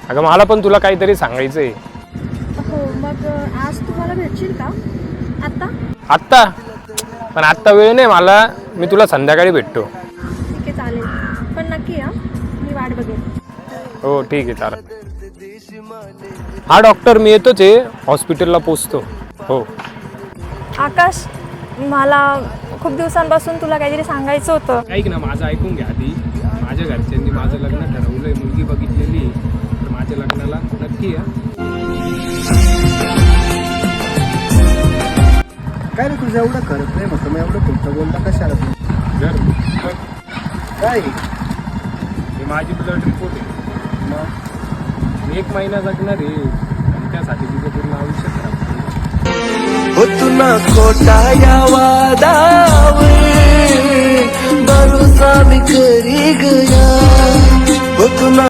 अगं मला पण तुला काहीतरी सांगायचं आहे. हो मग आज तुम्हाला भेटशील का आत्ता? आत्ता? पण आत्ता वेळ नाही मला, मी तुला संध्याकाळी भेटतो. ठीक आहे चालेल, पण नक्की या, मी वाट बघेन. हो ठीक आहे चालेल. हा डॉक्टर मी येतोच आहे, हॉस्पिटलला पोचतो. हो. आकाश, मला खूप दिवसांपासून तुला काहीतरी सांगायचं होतं. ऐक ना, माझं ऐकून घ्या आधी. माझ्या घरच्यांनी माझं लग्न ठरवलंय, मुलगी बघितलेली, तर माझ्या लग्नाला नक्की या. काय रे तुझं एवढं खरं प्रेम होतं, मग एवढं खोटं बोलता कशाला तू? घर काय हे माझी ब्लड रिपोर्ट आहे. मग मी 1 महिना जगणार आहे आणि त्यासाठी तिचं पूर्ण आयुष्य खराब. हो तुना खोटा या वादावर भरोसा मी करी गया. हो तुना